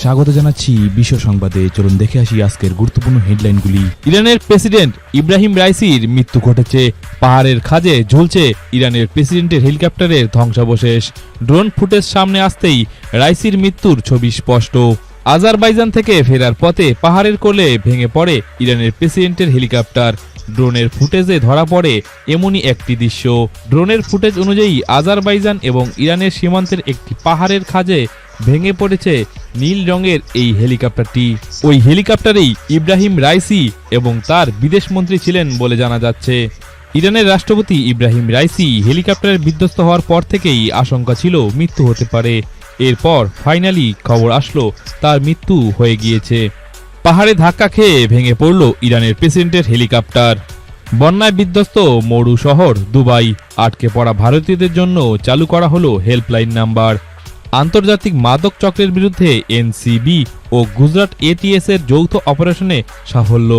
স্বাগত জানাচ্ছি বিশ্ব সংবাদে। চলুন দেখে আসি আজকের গুরুত্বপূর্ণ হেডলাইনগুলি। ইরানের প্রেসিডেন্ট ইব্রাহিম রাইসির মৃত্যু ঘটেছে। পাহাড়ের খাঁজে ঝুলছে ইরানের প্রেসিডেন্টের হেলিকপ্টারের ধ্বংসাবশেষ। ড্রোন ফুটেজ সামনে আসতেই রাইসির মৃত্যুর ছবি স্পষ্ট। আজারবাইজান থেকে ফেরার পথে পাহাড়ের কোলে ভেঙে পড়ে ইরানের প্রেসিডেন্টের হেলিকপ্টার। ড্রোনের ফুটেজে ধরা পড়ে এমনই একটি দৃশ্য। ড্রোনের ফুটেজ অনুযায়ী আজারবাইজান এবং ইরানের সীমান্তের একটি পাহাড়ের খাঁজে ভেঙে পড়েছে নীল রঙের এই হেলিকপ্টারটি। ওই হেলিকপ্টারেই ইব্রাহিম রাইসি এবং তার বিদেশমন্ত্রী ছিলেন বলে জানা যাচ্ছে। ইরানের রাষ্ট্রপতি ইব্রাহিম রাইসি হেলিকপ্টারের বিধ্বস্ত হওয়ার পর থেকেই আশঙ্কা ছিল মৃত্যু হতে পারে। এরপর ফাইনালি খবর আসলো তার মৃত্যু হয়ে গিয়েছে। পাহাড়ে ধাক্কা খেয়ে ভেঙে পড়ল ইরানের প্রেসিডেন্টের হেলিকপ্টার। বন্যায় বিধ্বস্ত মরু শহর দুবাই। আটকে পড়া ভারতীয়দের জন্য চালু করা হলো হেল্পলাইন নাম্বার। আন্তর্জাতিক মাদক চক্রের বিরুদ্ধে এনসিবি ও গুজরাট এটিএস এর যৌথ অপারেশনে সাফল্য।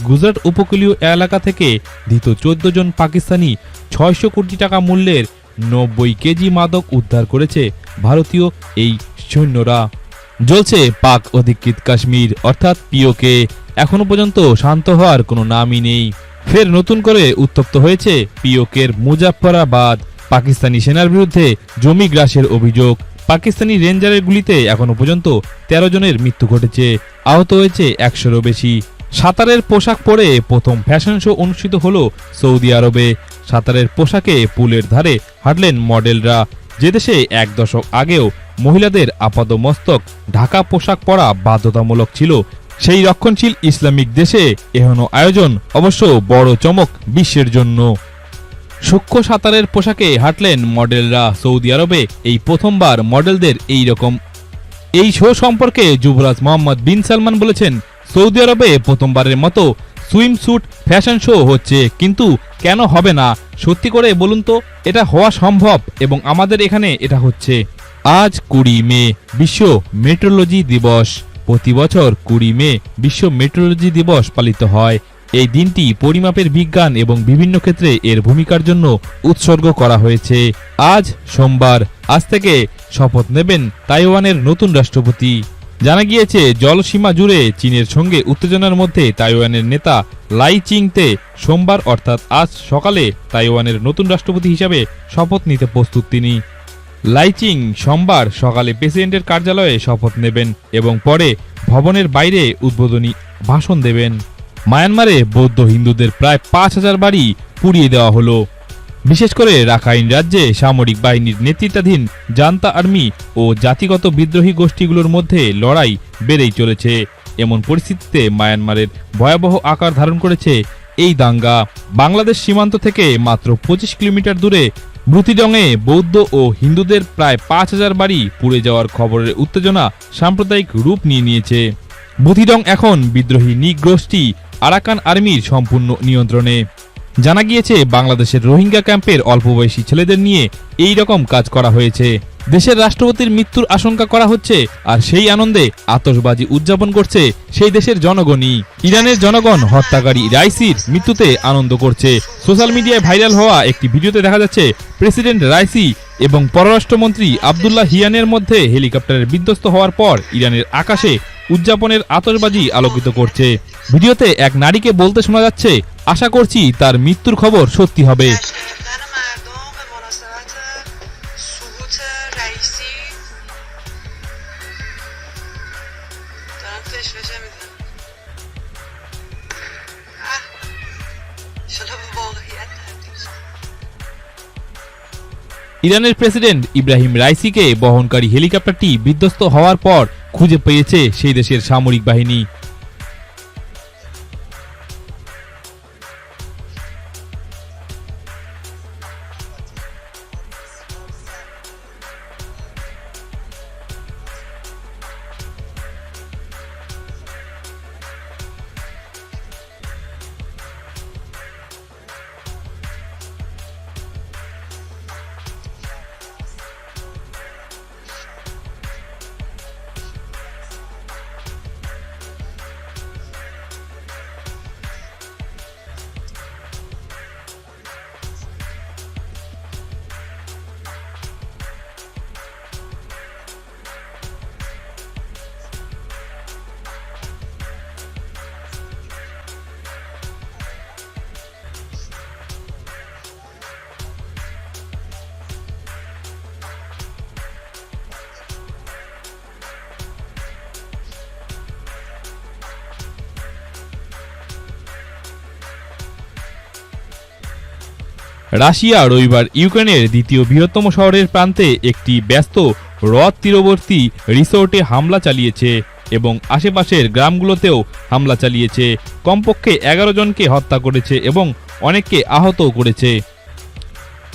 গুজরাট উপকূলীয় এলাকা থেকে ধৃত 14 জন পাকিস্তানি 600 কোটি টাকা মূল্যের 90 কেজি মাদক উদ্ধার করেছে ভারতীয় এই সৈন্যরা। জ্বলছে পাক অধিকৃত কাশ্মীর অর্থাৎ পিওকে। এখনো পর্যন্ত শান্ত হওয়ার কোনো নামই নেই। ফের নতুন করে উত্তপ্ত হয়েছে পিওকের মুজাফফরাবাদ। পাকিস্তানি সেনার বিরুদ্ধে জমি গ্রাসের অভিযোগ। পাকিস্তানি রেঞ্জারের গুলিতে এখনো পর্যন্ত 13 জনের মৃত্যু ঘটেছে, আহত হয়েছে 100-এরও বেশি। সাঁতারের পোশাক পরে প্রথম ফ্যাশন শো অনুষ্ঠিত হলো সৌদি আরবে। সাঁতারের পোশাকে পুলের ধারে হাঁটলেন মডেলরা। যে দেশে 1 দশক আগেও মহিলাদের আপাদমস্তক ঢাকা পোশাক পরা বাধ্যতামূলক ছিল, সেই রক্ষণশীল ইসলামিক দেশে এহেন আয়োজন অবশ্য বড় চমক বিশ্বের জন্য। সূক্ষ্ম সাঁতারের পোশাকে হাঁটলেন মডেলরা সৌদি আরবে। এই প্রথমবার মডেলদের এই রকম। এই শো সম্পর্কে যুবরাজ মোহাম্মদ বিন সালমান বলেছেন, সৌদি আরবে প্রথমবারের মতো সুইমস্যুট ফ্যাশন শো হচ্ছে, কিন্তু কেন হবে না? সত্যি করে বলুন তো, এটা হওয়া সম্ভব এবং আমাদের এখানে এটা হচ্ছে। আজ 20 মে বিশ্ব মেট্রোলজি দিবস। প্রতি বছর 20 মে বিশ্ব মেট্রোলজি দিবস পালিত হয়। এই দিনটি পরিমাপের বিজ্ঞান এবং বিভিন্ন ক্ষেত্রে এর ভূমিকার জন্য উৎসর্গ করা হয়েছে। আজ সোমবার। আজ থেকে শপথ নেবেন তাইওয়ানের নতুন রাষ্ট্রপতি। জানা গিয়েছে জলসীমা জুড়ে চীনের সঙ্গে উত্তেজনার মধ্যে তাইওয়ানের নেতা লাই চিংতে সোমবার অর্থাৎ আজ সকালে তাইওয়ানের নতুন রাষ্ট্রপতি হিসাবে শপথ নিতে প্রস্তুত তিনি। লাই চিং সোমবার সকালে প্রেসিডেন্টের কার্যালয়ে শপথ নেবেন এবং পরে ভবনের বাইরে উদ্বোধনী ভাষণ দেবেন। মায়ানমারে বৌদ্ধ হিন্দুদের প্রায় 5000 বাড়ি পুড়িয়ে দেওয়া হলো। বিশেষ করে রাখাইন রাজ্যে সামরিক বাহিনীর নেতৃত্বাধীন জান্তা আর্মি ও জাতিগত বিদ্রোহী গোষ্ঠীগুলোর মধ্যে লড়াই বেড়েই চলেছে। এমন পরিস্থিতিতে মায়ানমারের ভয়াবহ আকার ধারণ করেছে এই দাঙ্গা। বাংলাদেশ সীমান্ত থেকে মাত্র 25 কিলোমিটার দূরে ব্রুতিডংয়ে বৌদ্ধ ও হিন্দুদের প্রায় 5000 বাড়ি পুড়ে যাওয়ার খবরের উত্তেজনা সাম্প্রদায়িক রূপ নিয়েছে। ব্রুতিডং এখন বিদ্রোহী গোষ্ঠী আরাকান আর্মির সম্পূর্ণ নিয়ন্ত্রণে। জানা গিয়েছে বাংলাদেশের রোহিঙ্গা ক্যাম্পের অল্পবয়সী ছেলেদের নিয়ে এই রকম কাজ করা হয়েছে। দেশের রাষ্ট্রপতির মৃত্যুর আশঙ্কা করা হচ্ছে, আর সেই আনন্দে আতশবাজি উদযাপন করছে সেই দেশের জনগণই। ইরানের জনগণ হত্যাকারী রাইসির মৃত্যুতে আনন্দ করছে। সোশ্যাল মিডিয়ায় ভাইরাল হওয়া একটি ভিডিওতে দেখা যাচ্ছে প্রেসিডেন্ট রাইসি এবং পররাষ্ট্রমন্ত্রী আব্দুল্লাহ হিয়ানের মধ্যে হেলিকপ্টারের বিধ্বস্ত হওয়ার পর ইরানের আকাশে উদযাপনের আতশবাজি আলোকিত করছে। ভিডিওতে এক নারীকে বলতে শোনা যাচ্ছে, আশা করছি তার মৃত্যুর খবর সত্যি হবে। ইরানের প্রেসিডেন্ট ইব্রাহিম রাইসিকে বহনকারী হেলিকপ্টারটি বিধ্বস্ত হওয়ার পর খুঁজে পেয়েছে সেই দেশের সামরিক বাহিনী। রাশিয়া রবিবার ইউক্রেনের দ্বিতীয় বৃহত্তম শহরের প্রান্তে একটি ব্যস্ত হ্রদ তীরবর্তী রিসোর্টে হামলা চালিয়েছে এবং আশেপাশের গ্রামগুলোতেও হামলা চালিয়েছে। কমপক্ষে 11 জনকে হত্যা করেছে এবং অনেককে আহতও করেছে।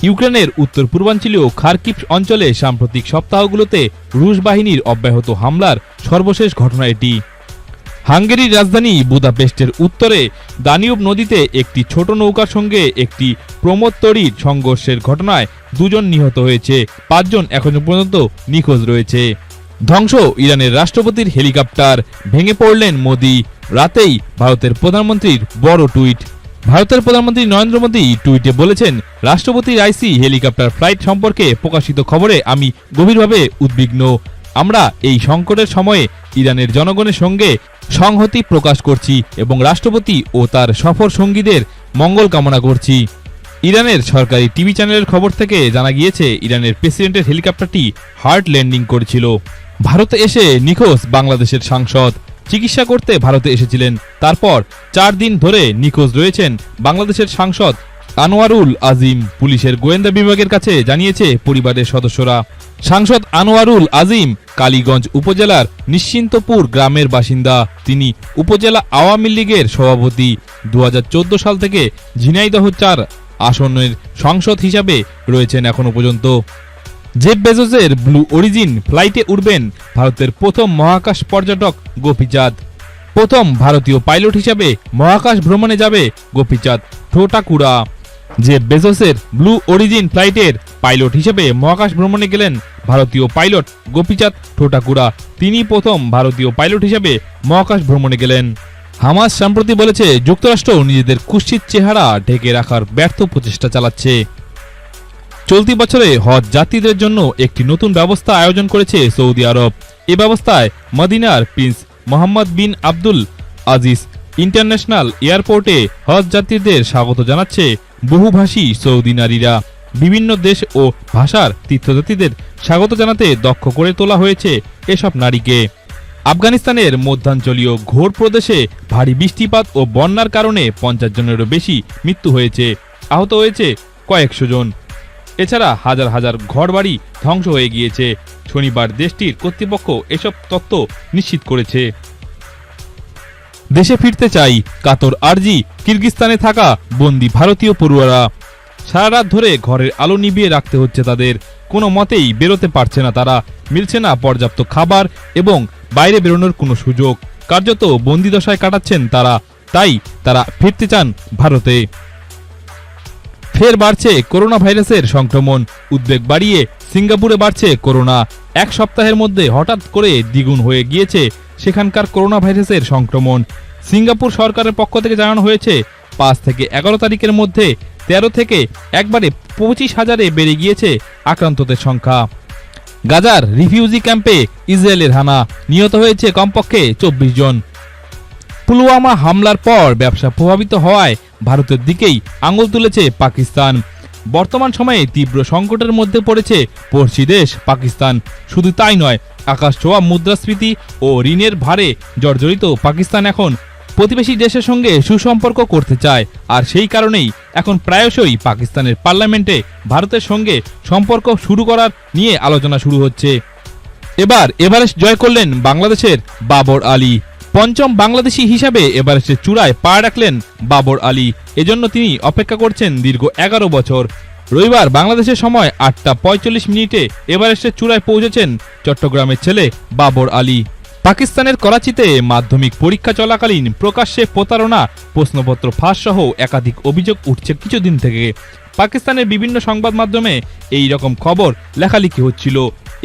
ইউক্রেনের উত্তর পূর্বাঞ্চলীয় খার্কিভ অঞ্চলে সাম্প্রতিক সপ্তাহগুলোতে রুশ বাহিনীর অব্যাহত হামলার সর্বশেষ ঘটনা এটি। হাঙ্গেরির রাজধানী বুদাপেস্টের উত্তরে দানিউব নদীতে একটি ছোট নৌকার সঙ্গে একটি প্রমোদতরীর সংঘর্ষের ঘটনায় 2 জন নিহত হয়েছে, 5 জন এখনো পর্যন্ত নিখোঁজ রয়েছে। ধ্বংস ইরানের রাষ্ট্রপতির হেলিকপ্টার, ভেঙে পড়লেন মোদি, রাতেই ভারতের প্রধানমন্ত্রীর বড় টুইট। ভারতের প্রধানমন্ত্রী নরেন্দ্র মোদী টুইটে বলেছেন, রাষ্ট্রপতি রাইসি হেলিকপ্টার ফ্লাইট সম্পর্কে প্রকাশিত খবরে আমি গভীরভাবে উদ্বিগ্ন। আমরা এই সংকটের সময়ে ইরানের জনগণের সঙ্গে সংহতি প্রকাশ করছি এবং রাষ্ট্রপতি ও তার সফর সঙ্গীদের মঙ্গল কামনা করছি। ইরানের সরকারি টিভি চ্যানেলের খবর থেকে জানা গিয়েছে, ইরানের প্রেসিডেন্টের হেলিকপ্টারটি হার্ড ল্যান্ডিং করেছিল। ভারতে এসে নিখোঁজ বাংলাদেশের সাংসদ, চিকিৎসা করতে ভারতে এসেছিলেন, তারপর 4 দিন ধরে নিখোঁজ রয়েছেন বাংলাদেশের সাংসদ আনোয়ারুল আজিম। পুলিশের গোয়েন্দা বিভাগের কাছে জানিয়েছে পরিবারের সদস্যরা। সাংসদ আনোয়ারুল আজিম কালীগঞ্জ উপজেলার নিশ্চিন্তপুর গ্রামের বাসিন্দা। তিনি উপজেলা আওয়ামী লীগের সভাপতি। 2014 সাল থেকে ঝিনাইদহ 4 আসনের সংসদ হিসাবে রয়েছেন এখনো পর্যন্ত। জেফ বেজোসের ব্লু অরিজিন ফ্লাইটে উড়বেন ভারতের প্রথম মহাকাশ পর্যটক গোপীচাঁদ। প্রথম ভারতীয় পাইলট হিসাবে মহাকাশ ভ্রমণে যাবে গোপীচাঁদ ঠোটাকুড়া। জেফ বেজোসের ব্লু অরিজিন ফ্লাইটের পাইলট হিসেবে মহাকাশ ভ্রমণে গেলেন ভারতীয় পাইলট গোপীচাঁদ ঠোটাকুড়া। তিনি প্রথম ভারতীয় পাইলট হিসেবে মহাকাশ ভ্রমণে গেলেন। হামাস সম্প্রতি বলেছে, যুক্তরাষ্ট্র নিজেদের কুৎসিত চেহারা ঢেকে রাখার ব্যর্থ প্রচেষ্টা চালাচ্ছে। চলতি বছরে হজ যাত্রীদের জন্য একটি নতুন ব্যবস্থা আয়োজন করেছে সৌদি আরব। এ ব্যবস্থায় মদিনার প্রিন্স মোহাম্মদ বিন আব্দুল আজিজ ইন্টারন্যাশনাল এয়ারপোর্টে হজ যাত্রীদের স্বাগত জানাচ্ছে বহুভাষী সৌদি নারীরা। বিভিন্ন দেশ ও ভাষার তীর্থযাত্রীদের স্বাগত জানাতে দক্ষ করে তোলা হয়েছে এসব নারীকে। আফগানিস্তানের মধ্যাঞ্চলীয় ঘোর প্রদেশে ভারী বৃষ্টিপাত ও বন্যার কারণে 50 জনেরও বেশি মৃত্যু হয়েছে, আহত হয়েছে কয়েকশো জন। এছাড়া হাজার হাজার ঘরবাড়ি ধ্বংস হয়ে গিয়েছে। শনিবার দেশটির কর্তৃপক্ষ এসব তথ্য নিশ্চিত করেছে। দেশে ফিরতে চাই, কাতর আর্জি কিরগিজস্তানে থাকা বন্দী ভারতীয় পড়ুয়ারা। সারা রাত ধরে ঘরের আলো নিভিয়ে রাখতে হচ্ছে তাদের। কোনো মতেই বেরোতে পারছে না তারা। মিলছে না পর্যাপ্ত খাবার এবং বাইরে বেরোনোর কোনো সুযোগ। কার্যত বন্দিদশায় কাটাচ্ছেন তারা। তাই তারা ফিরতে চান ভারতে। ফের বাড়ছে করোনা ভাইরাসের সংক্রমণ। উদ্বেগ বাড়িয়ে সিঙ্গাপুরে বাড়ছে করোনা। 1 সপ্তাহের মধ্যে হঠাৎ করে দ্বিগুণ হয়ে গিয়েছে সেখানকার করোনা ভাইরাসের সংক্রমণ। সিঙ্গাপুর সরকারের পক্ষ থেকে জানানো হয়েছে, 5 থেকে 11 তারিখের মধ্যে 13 থেকে একবারে 25,000-এ বেড়ে গিয়েছে আক্রান্তদের সংখ্যা। গাজার রিফিউজি ক্যাম্পে ইসরায়েলের হানা, নিহত হয়েছে কমপক্ষে 24 জন। পুলওয়ামা হামলার পর ব্যবসা প্রভাবিত হওয়ায় ভারতের দিকেই আঙুল তুলেছে পাকিস্তান। বর্তমান সময়ে তীব্র সংকটের মধ্যে পড়েছে পড়শি দেশ পাকিস্তান। শুধু তাই নয়, আকাশ ছোঁয়া মুদ্রাস্ফীতি ও ঋণের ভারে জর্জরিত পাকিস্তান এখন প্রতিবেশী দেশের সঙ্গে সুসম্পর্ক করতে চায়। আর সেই কারণেই এখন প্রায়শই পাকিস্তানের পার্লামেন্টে ভারতের সঙ্গে সম্পর্ক শুরু করার নিয়ে আলোচনা শুরু হচ্ছে। এবার এভারেস্ট জয় করলেন বাংলাদেশের বাবর আলী। 5ম বাংলাদেশি হিসাবে এভারেস্টের চূড়ায় পা রাখলেন বাবর আলী। এজন্য তিনি অপেক্ষা করছেন দীর্ঘ 11 বছর। রবিবার বাংলাদেশের সময় 8টা 45 এভারেস্টের চূড়ায় পৌঁছেছেন চট্টগ্রামের ছেলে বাবর আলী। পাকিস্তানের করাচিতে মাধ্যমিক পরীক্ষা চলাকালীন প্রকাশ্যে প্রতারণা, প্রশ্নপত্র ফাঁস সহ একাধিক অভিযোগ উঠছে কিছুদিন থেকে। পাকিস্তানের বিভিন্ন সংবাদ মাধ্যমে এই রকম খবর লেখালেখি হচ্ছিল।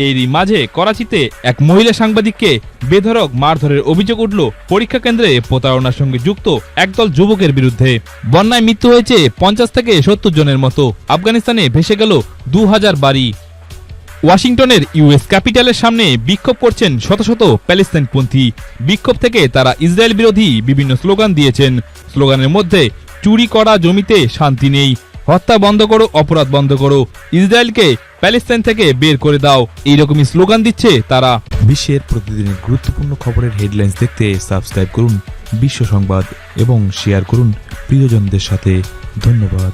এরই মাঝে করাচিতে এক মহিলা সাংবাদিককে বেধড়ক মারধরের অভিযোগ উঠল পরীক্ষা কেন্দ্রে প্রতারণার সঙ্গে যুক্ত একদল যুবকের বিরুদ্ধে। বন্যায় মৃত্যু হয়েছে 50 থেকে 70 জনের মতো। আফগানিস্তানে ভেসে গেল 2000 বাড়ি। ওয়াশিংটনের ইউএস ক্যাপিটালের সামনে বিক্ষোভ করছেন শত শত প্যালেস্তাইনপন্থী। বিক্ষোভ থেকে তারা ইসরায়েল বিরোধী বিভিন্ন স্লোগান দিয়েছেন। স্লোগানের মধ্যে চুরি করা জমিতে শান্তি নেই, হত্যা বন্ধ করো, অপরাধ বন্ধ করো, ইসরায়েলকে প্যালেস্তাইন থেকে বের করে দাও, এইরকমই স্লোগান দিচ্ছে তারা। বিশ্বের প্রতিদিনের গুরুত্বপূর্ণ খবরের হেডলাইন্স দেখতে সাবস্ক্রাইব করুন বিশ্ব সংবাদ এবং শেয়ার করুন প্রিয়জনদের সাথে। ধন্যবাদ।